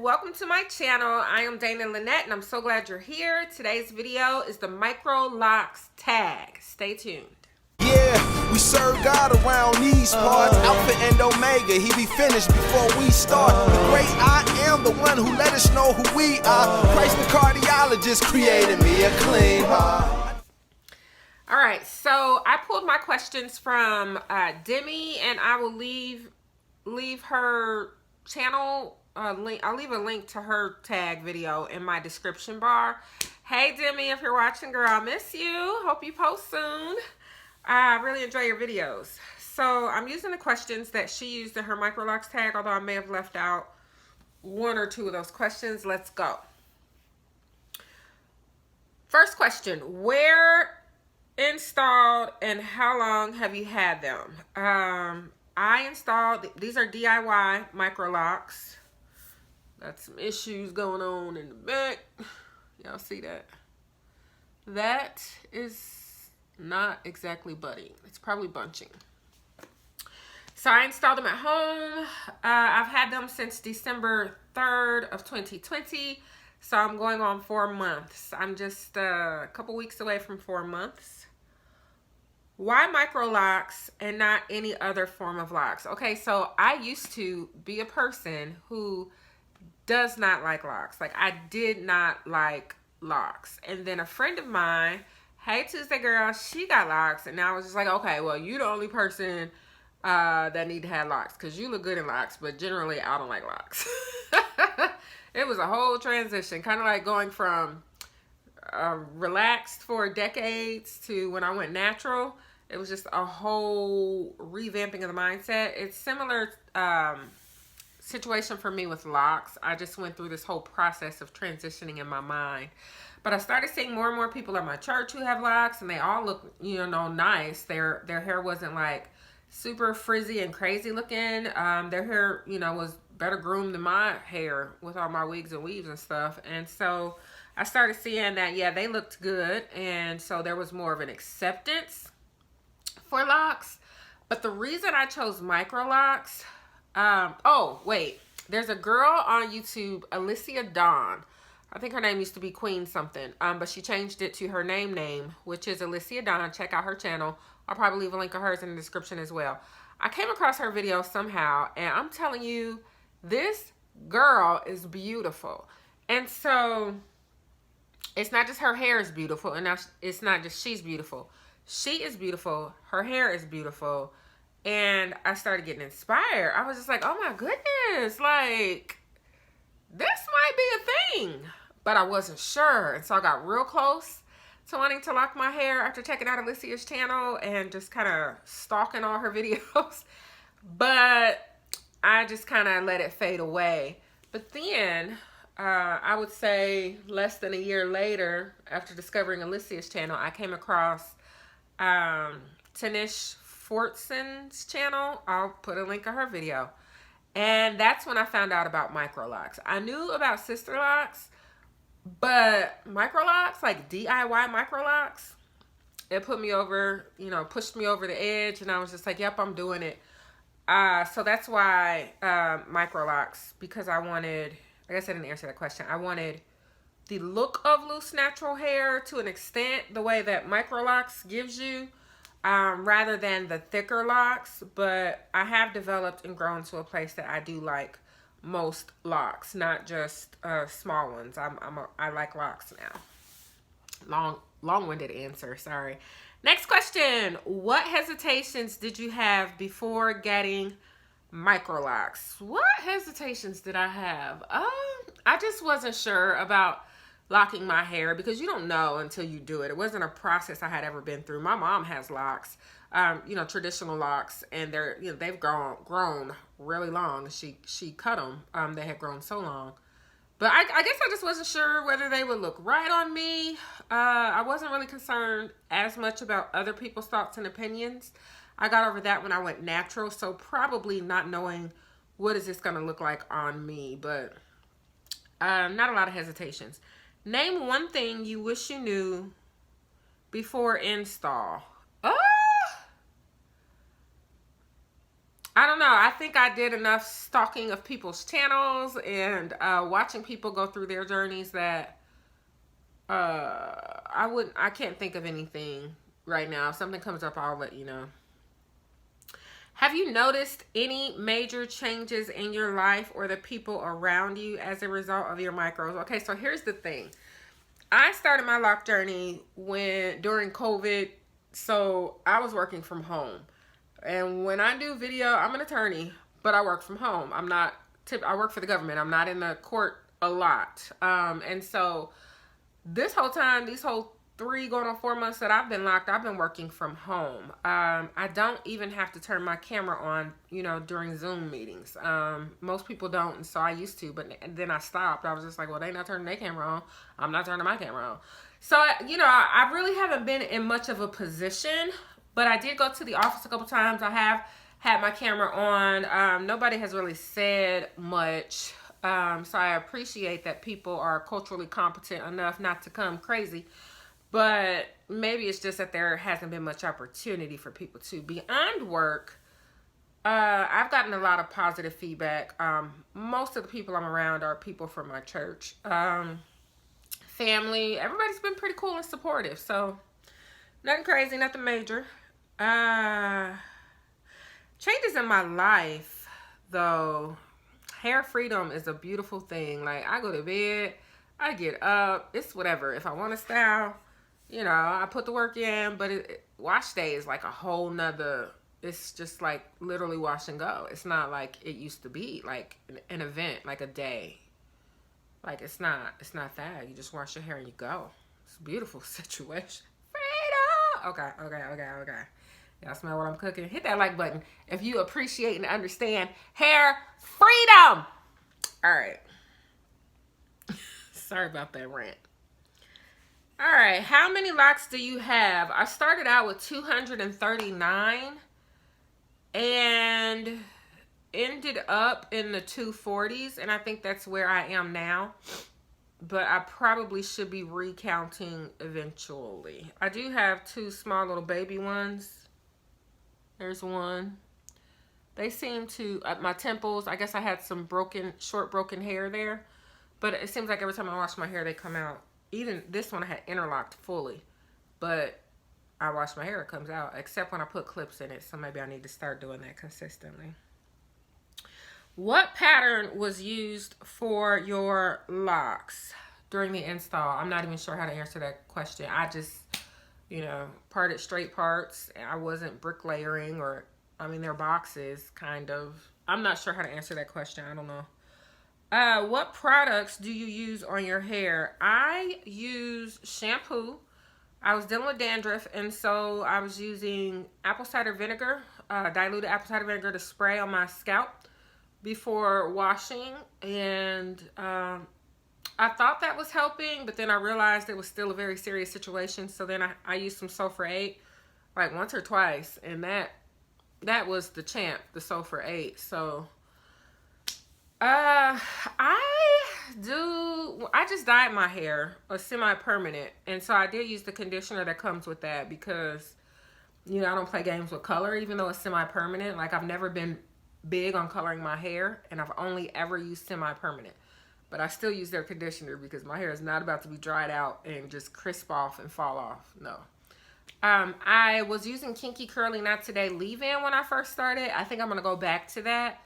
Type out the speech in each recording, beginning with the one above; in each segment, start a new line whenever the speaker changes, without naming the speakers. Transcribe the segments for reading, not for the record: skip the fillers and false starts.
welcome to my channel. I am Dana Lynette and I'm so glad you're here. Today's video is the Microlocs Tag. Stay tuned.
Yeah, we serve God around these parts. Alpha and Omega, he be finished before we start. The great I am, the one who let us know who we are. Christ the cardiologist created me a clean heart.
All right, so I pulled my questions from Demi, and I will leave her channel link. I'll leave a link to her tag video in my description bar. Hey Demi, if you're watching, girl, I miss you. Hope you post soon. I really enjoy your videos. So I'm using the questions that she used in her Microlocs tag, although I may have left out one or two of those questions. Let's go. First question: where installed and how long have you had them? I installed, these are DIY Microlocs. Got some issues going on in the back. Y'all see that? That is not exactly budding. It's probably bunching. So I installed them at home. I've had them since December 3rd of 2020. So I'm going on 4 months. I'm just a couple weeks away from 4 months. Why Microlocs and not any other form of locks? Okay, so I used to be a person who does not like locks. Like, I did not like locks. And then a friend of mine, hey Tuesday girl, she got locks. And I was just like, okay, well, you the only person that need to have locks because you look good in locks, but generally I don't like locks. It was a whole transition, kind of like going from relaxed for decades to when I went natural. It was just a whole revamping of the mindset. It's similar situation for me with locks. I just went through this whole process of transitioning in my mind. But I started seeing more and more people at my church who have locks, and they all look, you know, nice. Their hair wasn't like super frizzy and crazy looking. Their hair, you know, was better groomed than my hair with all my wigs and weaves and stuff. And so I started seeing that, yeah, they looked good. And so there was more of an acceptance for locks. But the reason I chose Microlocs, oh, wait. There's a girl on YouTube, Alicia Dawn. I think her name used to be Queen something. But she changed it to her name, which is Alicia Dawn. Check out her channel. I'll probably leave a link of hers in the description as well. I came across her video somehow, and I'm telling you, this girl is beautiful. And so it's not just her hair is beautiful, and now it's not just she's beautiful. She is beautiful. Her hair is beautiful. And I started getting inspired. I was just like, oh my goodness, like, this might be a thing. But I wasn't sure. And so I got real close to wanting to lock my hair after checking out Alicia's channel and just kind of stalking all her videos. But I just kind of let it fade away. But then, I would say less than a year later, after discovering Alicia's channel, I came across Tanish Fortson's channel. I'll put a link of her video. And that's when I found out about Microlocs. I knew about sister locks, but Microlocs, like DIY Microlocs, it put me over, you know, pushed me over the edge, and I was just like, yep, I'm doing it. So that's why Microlocs, because I wanted, I guess I didn't answer that question. I wanted the look of loose natural hair to an extent, the way that Microlocs gives you, rather than the thicker locks. But I have developed and grown to a place that I do like most locks, not just small ones. I like locks now. Long-winded answer, sorry. Next question: what hesitations did you have before getting Microlocs? What hesitations did I have? I just wasn't sure about locking my hair, because you don't know until you do it. It wasn't a process I had ever been through. My mom has locks, you know, traditional locks, and they're, you know, they've grown really long. She cut them. They had grown so long. But I guess I just wasn't sure whether they would look right on me. I wasn't really concerned as much about other people's thoughts and opinions. I got over that when I went natural, so probably not knowing what is this going to look like on me, but not a lot of hesitations. Name one thing you wish you knew before install. I don't know. I think I did enough stalking of people's channels and watching people go through their journeys that I can't think of anything right now. If something comes up, I'll let you know. Have you noticed any major changes in your life or the people around you as a result of your micros? Okay, so here's the thing. I started my lock journey during COVID, so I was working from home. And when I do video, I'm an attorney, but I work from home. I work for the government. I'm not in the court a lot. And so this whole time, these whole 3 going on 4 months that I've been locked, I've been working from home. I don't even have to turn my camera on, during Zoom meetings. Most people don't, and so I used to, but then I stopped. I was just like, well, they not turning their camera on. I'm not turning my camera on. So, I really haven't been in much of a position, but I did go to the office a couple times. I have had my camera on. Nobody has really said much. So I appreciate that people are culturally competent enough not to come crazy. But maybe it's just that there hasn't been much opportunity for people to. Beyond work, I've gotten a lot of positive feedback. Most of the people I'm around are people from my church. Family, everybody's been pretty cool and supportive. So nothing crazy, nothing major. Changes in my life, though. Hair freedom is a beautiful thing. Like, I go to bed, I get up, it's whatever. If I want to style, I put the work in, but wash day is like a whole nother, it's just like literally wash and go. It's not like it used to be, like an event, like a day. Like, it's not that. You just wash your hair and you go. It's a beautiful situation. Freedom! Okay. Y'all smell what I'm cooking? Hit that like button if you appreciate and understand hair freedom. All right. Sorry about that rant. All right. How many locks do you have? I started out with 239 and ended up in the 240s. And I think that's where I am now. But I probably should be recounting eventually. I do have 2 small little baby ones. There's one. They seem to, at my temples, I guess I had some short broken hair there. But it seems like every time I wash my hair, they come out. Even this one I had interlocked fully. But I wash my hair, it comes out. Except when I put clips in it. So maybe I need to start doing that consistently. What pattern was used for your locks during the install? I'm not even sure how to answer that question. I just, parted straight parts. I wasn't bricklayering they're boxes, kind of. I'm not sure how to answer that question. I don't know. What products do you use on your hair? I use shampoo. I was dealing with dandruff, and so I was using apple cider vinegar, diluted apple cider vinegar to spray on my scalp before washing. And I thought that was helping, but then I realized it was still a very serious situation. So then I used some sulfur 8, like once or twice, and that was the champ, the sulfur 8. So I just dyed my hair a semi-permanent, and so I did use the conditioner that comes with that because I don't play games with color, even though it's semi-permanent. Like, I've never been big on coloring my hair, and I've only ever used semi-permanent. But I still use their conditioner because my hair is not about to be dried out and just crisp off and fall off. No. I was using Kinky Curly Not Today leave-in when I first started. I think I'm going to go back to that.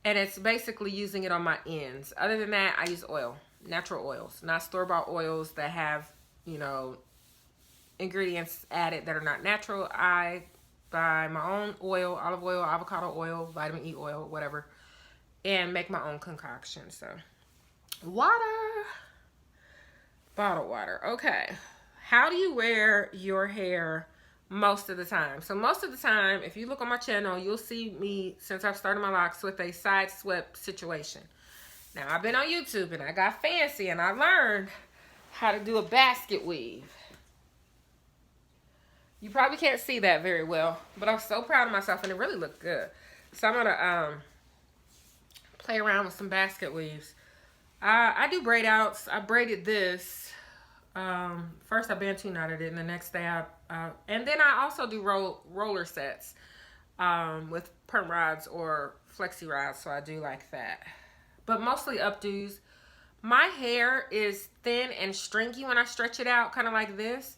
And it's basically using it on my ends. Other than that, I use oil. Natural oils. Not store-bought oils that have, ingredients added that are not natural. I buy my own oil, olive oil, avocado oil, vitamin E oil, whatever. And make my own concoction. So, water. Bottled water. Okay. How do you wear your hair most of the time? So most of the time, if you look on my channel, you'll see me, since I've started my locks, with a side swept situation. Now, I've been on YouTube and I got fancy and I learned how to do a basket weave. You probably can't see that very well, but I'm so proud of myself and it really looked good. So I'm going to play around with some basket weaves. I do braid outs. I braided this. First I bantu knotted it, and the next day and then I also do roller sets. with perm rods or flexi rods, so I do like that. But mostly updos. My hair is thin and stringy when I stretch it out, kind of like this.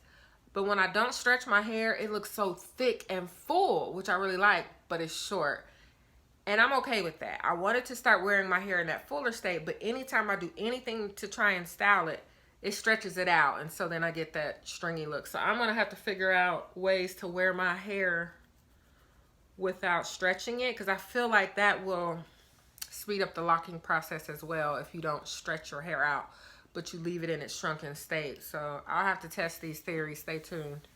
But when I don't stretch my hair, it looks so thick and full, which I really like, but it's short. And I'm okay with that. I wanted to start wearing my hair in that fuller state, but anytime I do anything to try and style it, it stretches it out. And so then I get that stringy look. So I'm going to have to figure out ways to wear my hair without stretching it, because I feel like that will speed up the locking process as well if you don't stretch your hair out, but you leave it in its shrunken state. So I'll have to test these theories. Stay tuned.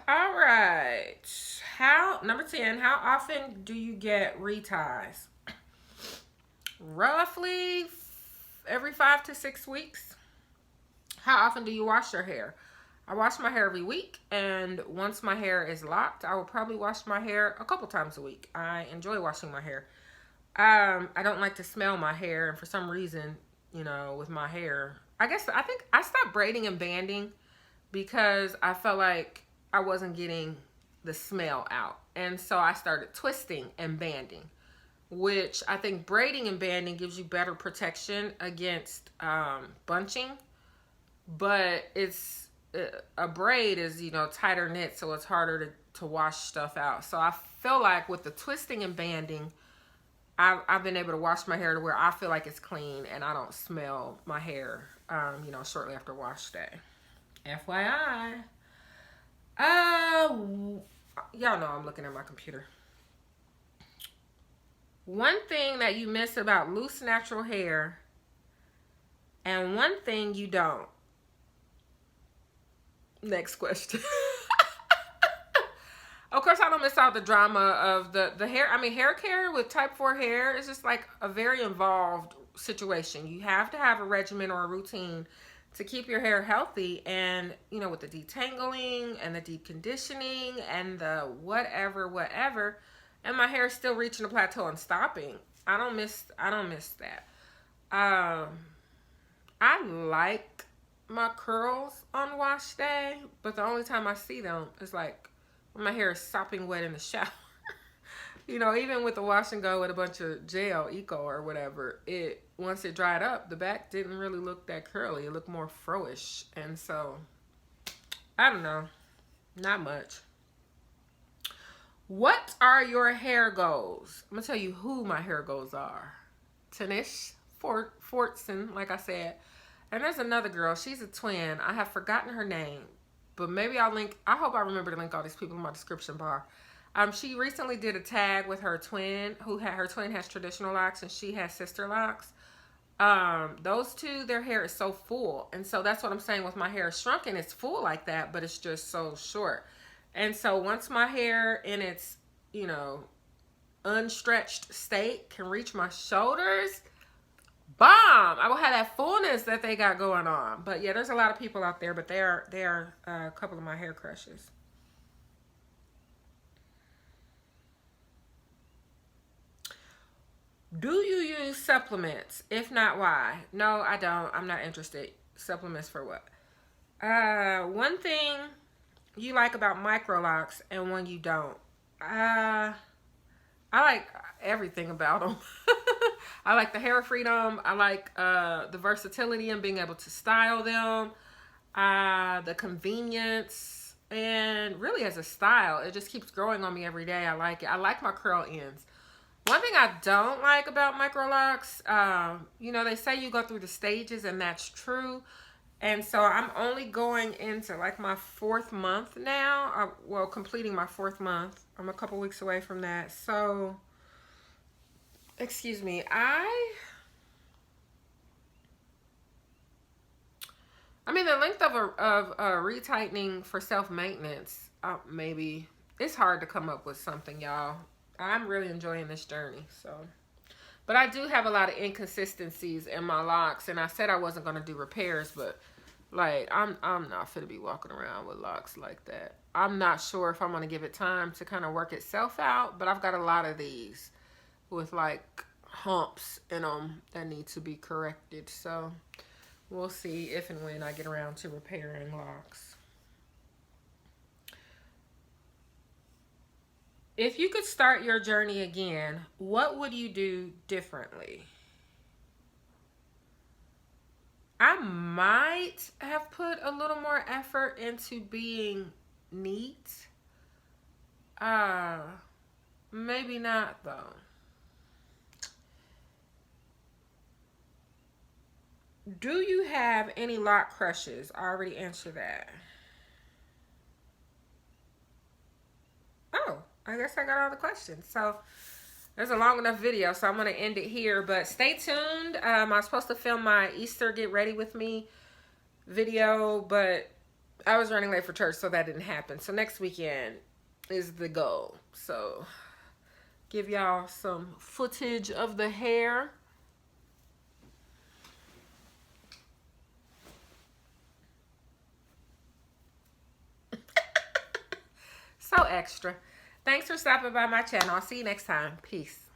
All right. Number 10, how often do you get reties? Roughly every 5 to 6 weeks. How often do you wash your hair? I wash my hair every week, and once my hair is locked, I will probably wash my hair a couple times a week. I enjoy washing my hair. I don't like to smell my hair, and for some reason, you know, with my hair, I think I stopped braiding and banding because I felt like I wasn't getting the smell out. And so I started twisting and banding, which I think braiding and banding gives you better protection against bunching. But it's a braid is, you know, tighter knit, so it's harder to wash stuff out. So I feel like with the twisting and banding, I've been able to wash my hair to where I feel like it's clean and I don't smell my hair, you know, shortly after wash day. FYI. Y'all know I'm looking at my computer. One thing that you miss about loose natural hair and one thing you don't. Next question. Of course, I don't miss out the drama of the hair. I mean, hair care with type 4 hair is just like a very involved situation. You have to have a regimen or a routine to keep your hair healthy, and you know, with the detangling and the deep conditioning and the whatever, and my hair is still reaching a plateau and stopping. I don't miss that. I like my curls on wash day, but the only time I see them is like when my hair is sopping wet in the shower. You know, even with the wash and go with a bunch of gel, Eco or whatever, once it dried up, the back didn't really look that curly. It looked more fro-ish. And so, I don't know. Not much. What are your hair goals? I'm going to tell you who my hair goals are. Tanish Fortson, like I said. And there's another girl. She's a twin. I have forgotten her name. But maybe I'll link. I hope I remember to link all these people in my description bar. She recently did a tag with her twin, her twin has traditional locks and she has sister locks. Those two, their hair is so full. And so that's what I'm saying with my hair shrunken. It's full like that, but it's just so short. And so once my hair in its, you know, unstretched state can reach my shoulders, bomb! I will have that fullness that they got going on. But yeah, there's a lot of people out there, but they are a couple of my hair crushes. Do you use supplements? If not, why? No, I don't. I'm not interested. Supplements for what? One thing you like about Microlocs and one you don't. I like everything about them. I like the hair freedom. I like the versatility and being able to style them. The convenience. And really as a style, it just keeps growing on me every day. I like it. I like my curl ends. One thing I don't like about Microlocs, you know, they say you go through the stages, and that's true. And so I'm only going into like my 4th month now. Well, completing my 4th month. I'm a couple weeks away from that. So, excuse me. I mean, the length of a retightening for self-maintenance, maybe. It's hard to come up with something, y'all. I'm really enjoying this journey, so. But I do have a lot of inconsistencies in my locks, and I said I wasn't going to do repairs, but like I'm not fit to be walking around with locks like that. I'm not sure if I'm going to give it time to kind of work itself out, but I've got a lot of these with like humps in them that need to be corrected, so we'll see if and when I get around to repairing locks. If you could start your journey again, what would you do differently? I might have put a little more effort into being neat. Maybe not though. Do you have any lock crushes? I already answered that. Oh, I guess I got all the questions. So there's a long enough video, so I'm going to end it here. But stay tuned. I was supposed to film my Easter Get Ready With Me video, but I was running late for church, so that didn't happen. So next weekend is the goal. So give y'all some footage of the hair. So extra. Thanks for stopping by my channel. I'll see you next time. Peace.